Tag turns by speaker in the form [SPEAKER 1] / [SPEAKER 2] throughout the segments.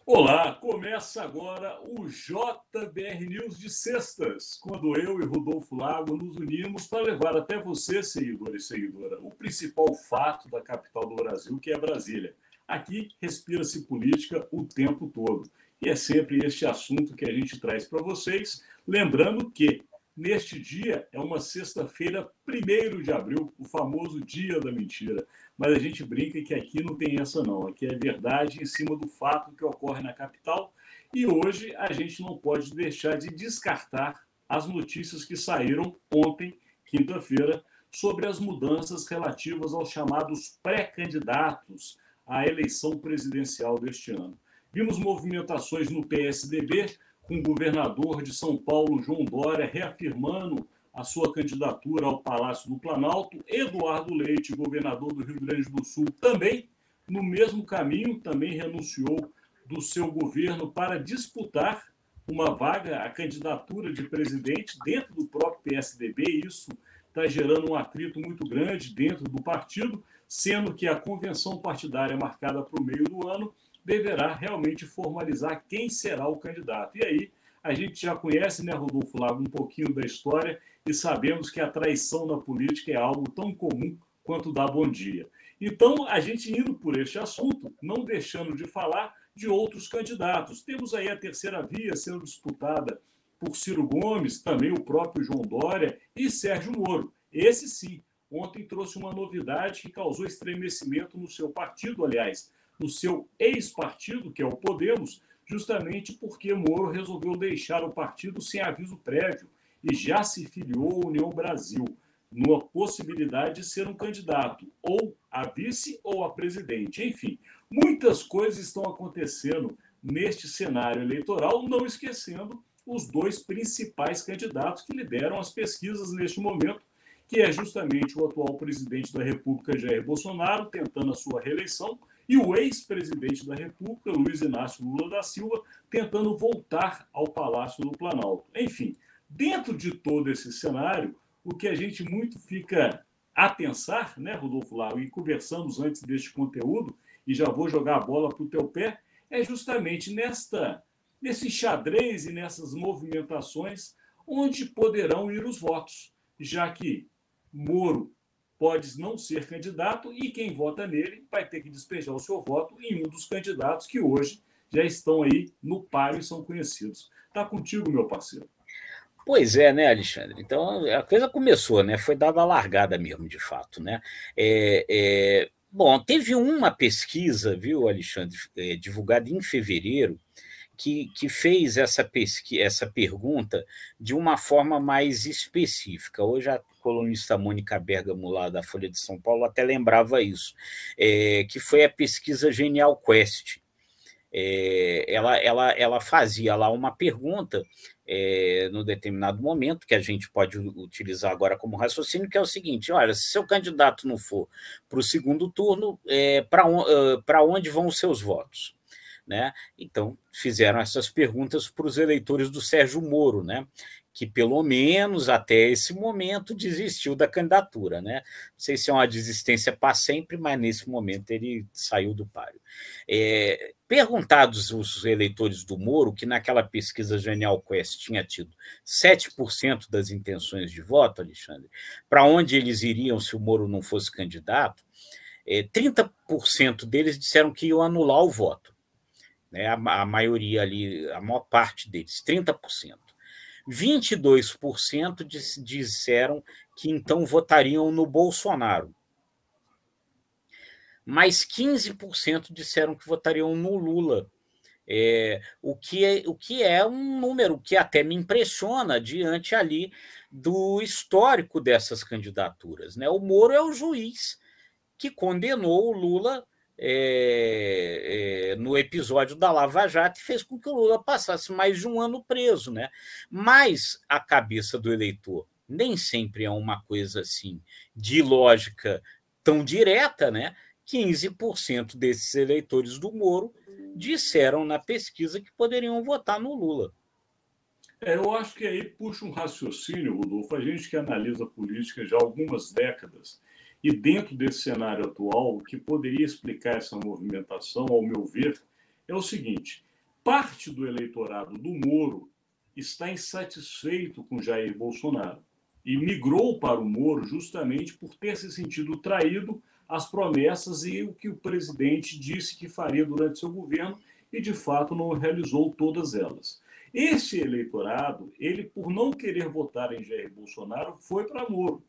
[SPEAKER 1] Olá, começa agora o JBR News de sextas, quando eu e Rodolfo Lago nos unimos para levar até você, seguidor e seguidora, o principal fato da capital do Brasil, que é Brasília. Aqui respira-se política o tempo todo. E é sempre este assunto que a gente traz para vocês, lembrando que neste dia é uma sexta-feira, 1º de abril, o famoso dia da mentira. Mas a gente brinca que aqui não tem essa não, aqui é verdade em cima do fato que ocorre na capital. E hoje a gente não pode deixar de descartar as notícias que saíram ontem, quinta-feira, sobre as mudanças relativas aos chamados pré-candidatos à eleição presidencial deste ano. Vimos movimentações no PSDB, com o governador de São Paulo, João Dória, reafirmando a sua candidatura ao Palácio do Planalto. Eduardo Leite, governador do Rio Grande do Sul, também no mesmo caminho, também renunciou do seu governo para disputar uma vaga, a candidatura de presidente dentro do próprio PSDB. Isso está gerando um atrito muito grande dentro do partido, sendo que a convenção partidária marcada para o meio do ano deverá realmente formalizar quem será o candidato. E aí a gente já conhece, né, Rodolfo Lago, um pouquinho da história e sabemos que a traição na política é algo tão comum quanto dar bom dia. Então, a gente indo por este assunto, não deixando de falar de outros candidatos. Temos aí a terceira via sendo disputada por Ciro Gomes, também o próprio João Dória e Sérgio Moro. Esse sim, ontem trouxe uma novidade que causou estremecimento no seu partido, aliás, no seu ex-partido, que é o Podemos, justamente porque Moro resolveu deixar o partido sem aviso prévio e já se filiou à União Brasil, numa possibilidade de ser um candidato, ou a vice ou a presidente. Enfim, muitas coisas estão acontecendo neste cenário eleitoral, não esquecendo os dois principais candidatos que lideram as pesquisas neste momento, que é justamente o atual presidente da República, Jair Bolsonaro, tentando a sua reeleição, e o ex-presidente da República, Luiz Inácio Lula da Silva, tentando voltar ao Palácio do Planalto. Enfim, dentro de todo esse cenário, o que a gente muito fica a pensar, né, Rodolfo Lago, e conversamos antes deste conteúdo, e já vou jogar a bola para o teu pé, é justamente nesse xadrez e nessas movimentações onde poderão ir os votos, já que Moro pode não ser candidato e quem vota nele vai ter que despejar o seu voto em um dos candidatos que hoje já estão aí no páreo e são conhecidos. Tá contigo, meu parceiro.
[SPEAKER 2] Pois é, né, Alexandre? Então, a coisa começou, né? Foi dada a largada mesmo, de fato, né? Bom, teve uma pesquisa, viu, Alexandre, divulgada em fevereiro, que fez essa pergunta de uma forma mais específica. Hoje a colunista Mônica Bergamo, lá da Folha de São Paulo, até lembrava isso, que foi a pesquisa Genial Quest. Ela fazia lá uma pergunta no determinado momento, que a gente pode utilizar agora como raciocínio, que é o seguinte: olha, se seu candidato não for para o segundo turno, para onde vão os seus votos? Né? Então, fizeram essas perguntas para os eleitores do Sérgio Moro, né? Que pelo menos até esse momento desistiu da candidatura. Né? Não sei se é uma desistência para sempre, mas nesse momento ele saiu do páreo. Perguntados os eleitores do Moro, que naquela pesquisa Genial Quest tinha tido 7% das intenções de voto, Alexandre, para onde eles iriam se o Moro não fosse candidato, 30% deles disseram que iam anular o voto. Né, a maioria ali, a maior parte deles, 30%. 22% disseram que então votariam no Bolsonaro. Mais 15% disseram que votariam no Lula. O que é um número que até me impressiona diante ali do histórico dessas candidaturas. Né? O Moro é o juiz que condenou o Lula no episódio da Lava Jato e fez com que o Lula passasse mais de um ano preso. Né? Mas a cabeça do eleitor nem sempre é uma coisa assim de lógica tão direta. Né? 15% desses eleitores do Moro disseram na pesquisa que poderiam votar no Lula.
[SPEAKER 1] Eu acho que aí puxa um raciocínio, Rodolfo, a gente que analisa a política já há algumas décadas, e dentro desse cenário atual, o que poderia explicar essa movimentação, ao meu ver, é o seguinte: Parte do eleitorado do Moro está insatisfeito com Jair Bolsonaro e migrou para o Moro justamente por ter se sentido traído às promessas e o que o presidente disse que faria durante seu governo e, de fato, não realizou todas elas. Esse eleitorado, ele, por não querer votar em Jair Bolsonaro, foi para Moro.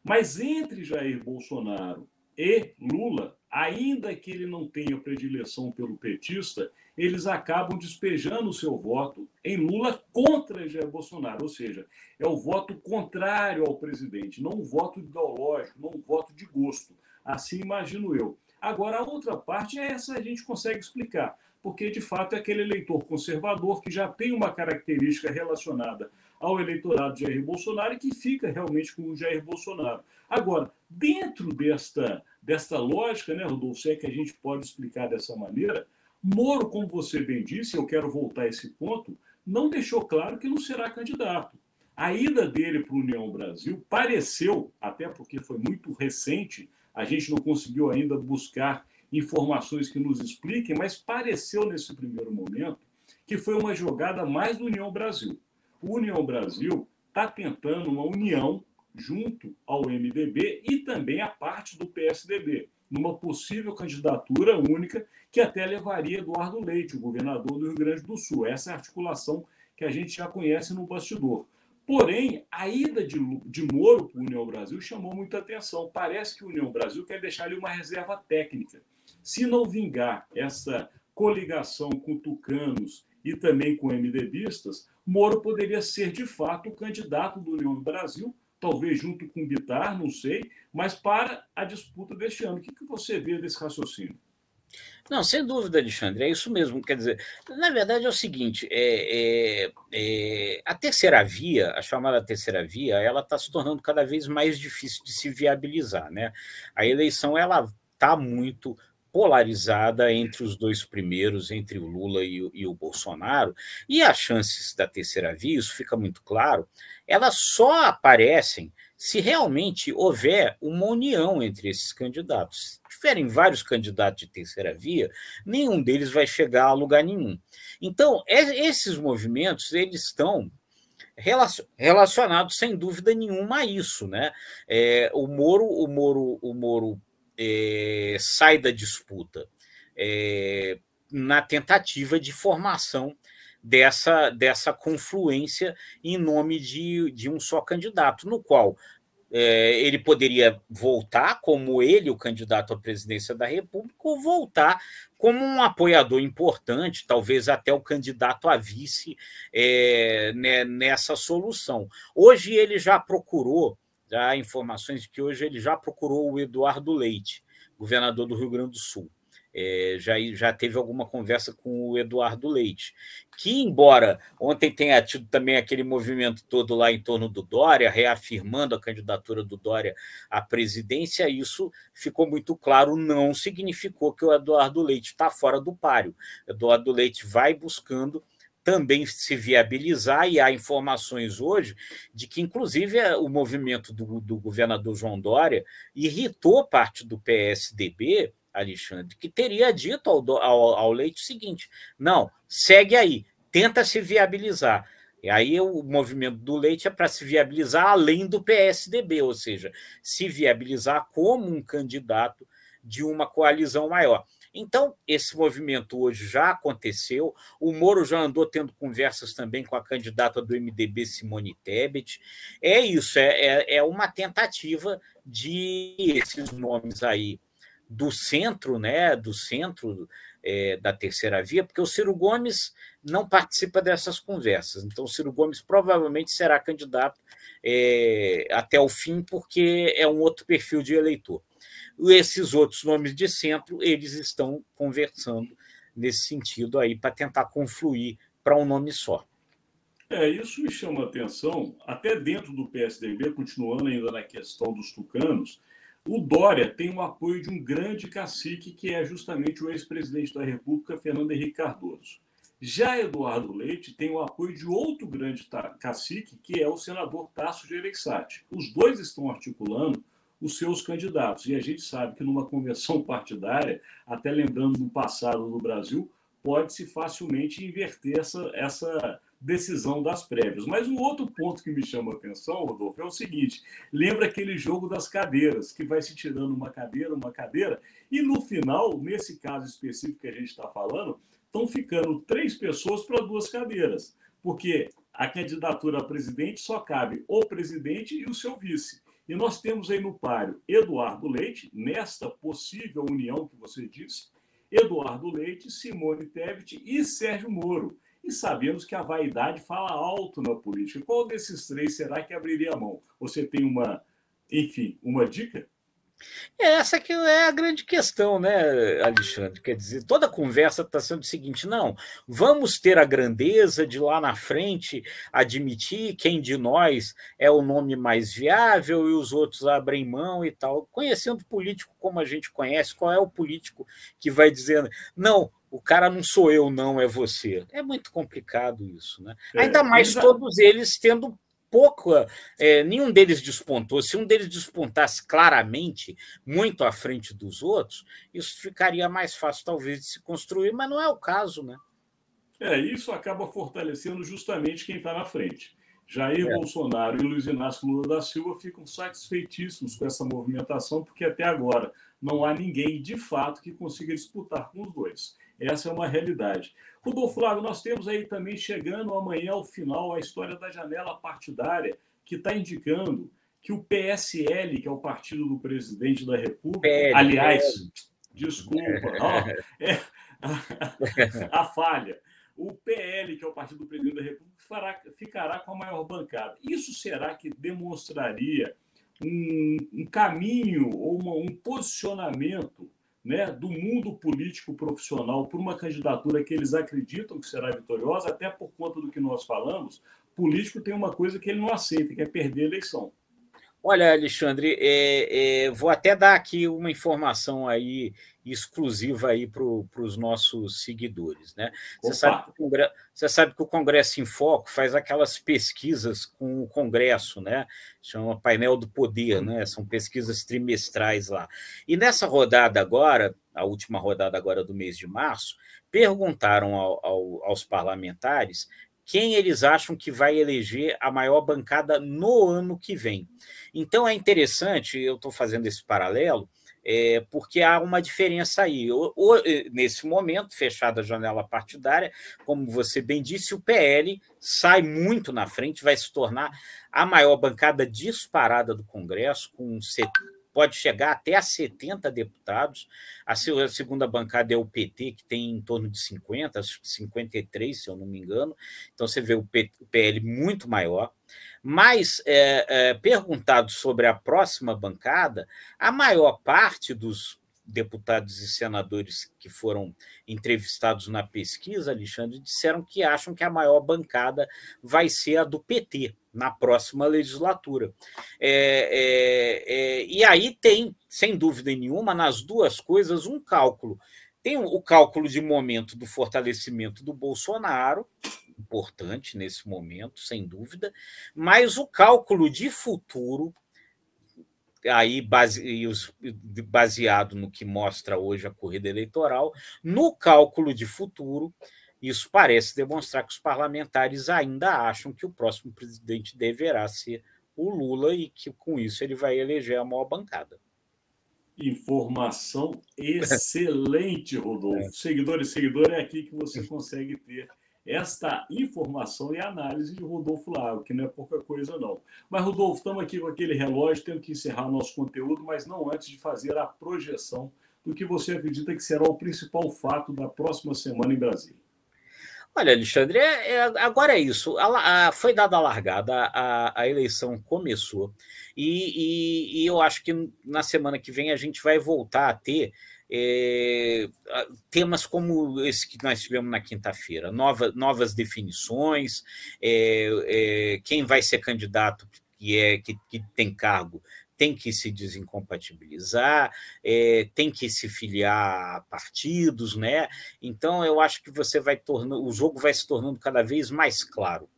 [SPEAKER 1] Mas entre Jair Bolsonaro e Lula, ainda que ele não tenha predileção pelo petista, eles acabam despejando o seu voto em Lula contra Jair Bolsonaro, ou seja, é o voto contrário ao presidente, não um voto ideológico, não um voto de gosto. Assim imagino eu. Agora, a outra parte é essa, a gente consegue explicar, porque de fato é aquele eleitor conservador que já tem uma característica relacionada ao eleitorado de Jair Bolsonaro e que fica realmente com o Jair Bolsonaro. Agora, dentro desta lógica, né, Rodolfo, se é que a gente pode explicar dessa maneira, Moro, como você bem disse, eu quero voltar a esse ponto, não deixou claro que não será candidato. A ida dele para a União Brasil pareceu, até porque foi muito recente, a gente não conseguiu ainda buscar informações que nos expliquem, mas pareceu nesse primeiro momento que foi uma jogada mais do União Brasil. O União Brasil está tentando uma união junto ao MDB e também a parte do PSDB, numa possível candidatura única que até levaria Eduardo Leite, o governador do Rio Grande do Sul. Essa é a articulação que a gente já conhece no bastidor. Porém, a ida de Moro para o União Brasil chamou muita atenção. Parece que o União Brasil quer deixar ali uma reserva técnica. Se não vingar essa coligação com tucanos e também com MDBistas, Moro poderia ser, de fato, o candidato do União Brasil, talvez junto com Bittar, não sei, mas para a disputa deste ano. O que você vê desse raciocínio?
[SPEAKER 2] Não, sem dúvida, Alexandre, é isso mesmo. Quer dizer, na verdade é o seguinte: a terceira via, a chamada terceira via, ela está se tornando cada vez mais difícil de se viabilizar, né? A eleição ela está muito polarizada entre os dois primeiros, entre o Lula e o Bolsonaro, e as chances da terceira via, isso fica muito claro, elas só aparecem se realmente houver uma união entre esses candidatos. Se tiverem vários candidatos de terceira via, nenhum deles vai chegar a lugar nenhum. Então, esses movimentos, eles estão relacionados, sem dúvida nenhuma, a isso, né? O Moro sai da disputa na tentativa de formação dessa confluência em nome de um só candidato, no qual ele poderia voltar como ele, o candidato à presidência da República, ou voltar como um apoiador importante, talvez até o candidato a vice nessa solução. Hoje ele já procurou, há informações de que hoje ele já procurou o Eduardo Leite, governador do Rio Grande do Sul. Já teve alguma conversa com o Eduardo Leite, que, embora ontem tenha tido também aquele movimento todo lá em torno do Dória, reafirmando a candidatura do Dória à presidência, isso ficou muito claro, não significou que o Eduardo Leite está fora do páreo. O Eduardo Leite vai buscando também se viabilizar, e há informações hoje de que, inclusive, o movimento do governador João Dória irritou parte do PSDB, Alexandre, que teria dito ao Leite o seguinte: não, segue aí, tenta se viabilizar. E aí o movimento do Leite é para se viabilizar além do PSDB, ou seja, se viabilizar como um candidato de uma coalizão maior. Então, esse movimento hoje já aconteceu. O Moro já andou tendo conversas também com a candidata do MDB, Simone Tebet. É isso, é uma tentativa de esses nomes aí do centro, né, da terceira via, porque o Ciro Gomes não participa dessas conversas. Então, o Ciro Gomes provavelmente será candidato até o fim, porque é um outro perfil de eleitor. Esses outros nomes de centro, eles estão conversando nesse sentido aí para tentar confluir para um nome só.
[SPEAKER 1] Isso me chama a atenção, até dentro do PSDB, continuando ainda na questão dos tucanos, o Dória tem o apoio de um grande cacique, que é justamente o ex-presidente da República, Fernando Henrique Cardoso. Já Eduardo Leite tem o apoio de outro grande cacique, que é o senador Tasso Gereissati. Os dois estão articulando os seus candidatos. E a gente sabe que numa convenção partidária, até lembrando do passado do Brasil, pode-se facilmente inverter essa decisão das prévias. Mas um outro ponto que me chama a atenção, Rodolfo, é o seguinte: lembra aquele jogo das cadeiras, que vai se tirando uma cadeira, e no final, nesse caso específico que a gente está falando, estão ficando 3 pessoas para 2 cadeiras, porque a candidatura a presidente só cabe o presidente e o seu vice. E nós temos aí no páreo Eduardo Leite, nesta possível união que você disse, Eduardo Leite, Simone Tebet e Sérgio Moro. E sabemos que a vaidade fala alto na política. Qual desses 3 será que abriria a mão? Você tem uma dica?
[SPEAKER 2] Essa que é a grande questão, né, Alexandre? Quer dizer, toda a conversa está sendo o seguinte: não, vamos ter a grandeza de lá na frente admitir quem de nós é o nome mais viável e os outros abrem mão e tal. Conhecendo político como a gente conhece, qual é o político que vai dizendo, não, o cara não sou eu, não, é você? É muito complicado isso, né? Ainda mais todos eles tendo pouca, nenhum deles despontou. Se um deles despontasse claramente, muito à frente dos outros, isso ficaria mais fácil, talvez, de se construir, mas não é o caso, né?
[SPEAKER 1] Isso acaba fortalecendo justamente quem está na frente. Jair Bolsonaro e Luiz Inácio Lula da Silva ficam satisfeitíssimos com essa movimentação, porque até agora não há ninguém, de fato, que consiga disputar com os dois. Essa é uma realidade. Rodolfo Lago, nós temos aí também, chegando amanhã ao final, a história da janela partidária, que está indicando que o PSL, que é o partido do presidente da República, desculpa, a falha, o PL, que é o partido do presidente da República, ficará com a maior bancada. Isso será que demonstraria um caminho ou um posicionamento, né, do mundo político profissional por uma candidatura que eles acreditam que será vitoriosa, até por conta do que nós falamos? Político tem uma coisa que ele não aceita, que é perder a eleição.
[SPEAKER 2] Olha, Alexandre, vou até dar aqui uma informação aí exclusiva aí para os nossos seguidores, né? Você sabe que o Congresso em Foco faz aquelas pesquisas com o Congresso, né? Chama Painel do Poder, né? São pesquisas trimestrais lá. E nessa rodada agora, a última rodada agora do mês de março, perguntaram aos parlamentares quem eles acham que vai eleger a maior bancada no ano que vem. Então, é interessante, eu estou fazendo esse paralelo, porque há uma diferença aí. Nesse momento, fechada a janela partidária, como você bem disse, o PL sai muito na frente, vai se tornar a maior bancada disparada do Congresso, pode chegar até a 70 deputados. A segunda bancada é o PT, que tem em torno de 50, 53, se eu não me engano. Então, você vê o PL muito maior. Mas, perguntado sobre a próxima bancada, a maior parte dos deputados e senadores que foram entrevistados na pesquisa, Alexandre, disseram que acham que a maior bancada vai ser a do PT na próxima legislatura. E aí tem, sem dúvida nenhuma, nas duas coisas, um cálculo. Tem o cálculo de momento do fortalecimento do Bolsonaro, importante nesse momento, sem dúvida, mas o cálculo de futuro, aí baseado no que mostra hoje a corrida eleitoral, no cálculo de futuro, isso parece demonstrar que os parlamentares ainda acham que o próximo presidente deverá ser o Lula e que, com isso, ele vai eleger a maior bancada.
[SPEAKER 1] Informação excelente, Rodolfo. Seguidor e seguidora, é aqui que você consegue ter esta informação e análise de Rodolfo Lago, que não é pouca coisa, não. Mas, Rodolfo, estamos aqui com aquele relógio, temos que encerrar nosso conteúdo, mas não antes de fazer a projeção do que você acredita que será o principal fato da próxima semana em Brasília.
[SPEAKER 2] Olha, Alexandre, agora é isso. Foi dada a largada, a eleição começou, e eu acho que na semana que vem a gente vai voltar a ter temas como esse que nós tivemos na quinta-feira, novas definições, quem vai ser candidato que tem cargo tem que se desincompatibilizar, tem que se filiar a partidos, né? Então, eu acho que o jogo vai se tornando cada vez mais claro.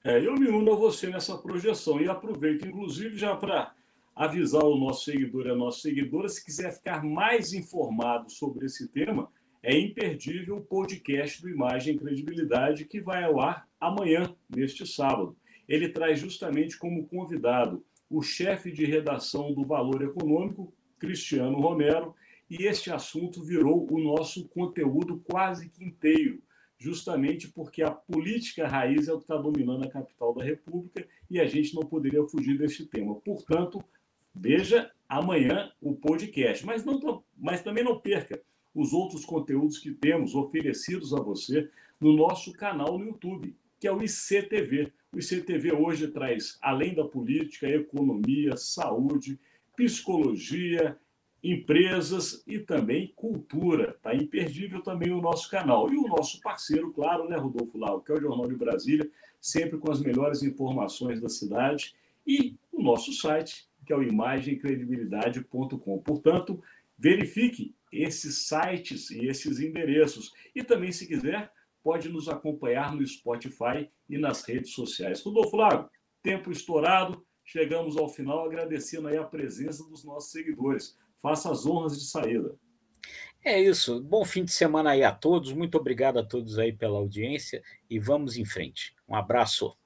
[SPEAKER 1] Eu me uno a você nessa projeção e aproveito, inclusive, já para avisar o nosso seguidor e a nossa seguidora, se quiser ficar mais informado sobre esse tema, é imperdível o podcast do Imagem e Credibilidade, que vai ao ar amanhã, neste sábado. Ele traz justamente como convidado o chefe de redação do Valor Econômico, Cristiano Romero, e este assunto virou o nosso conteúdo quase que inteiro, justamente porque a política raiz é o que está dominando a capital da República e a gente não poderia fugir deste tema. Portanto, veja amanhã o podcast, mas também não perca os outros conteúdos que temos oferecidos a você no nosso canal no YouTube, que é o ICTV. O ICTV hoje traz, além da política, economia, saúde, psicologia, empresas e também cultura. Está imperdível também o nosso canal. E o nosso parceiro, claro, né, Rodolfo Lau, que é o Jornal de Brasília, sempre com as melhores informações da cidade, e o nosso site, que é o imagemcredibilidade.com. Portanto, verifique esses sites e esses endereços. E também, se quiser, pode nos acompanhar no Spotify e nas redes sociais. Rodolfo Lago, tempo estourado, chegamos ao final, agradecendo aí a presença dos nossos seguidores. Faça as honras de saída.
[SPEAKER 2] É isso. Bom fim de semana aí a todos. Muito obrigado a todos aí pela audiência e vamos em frente. Um abraço.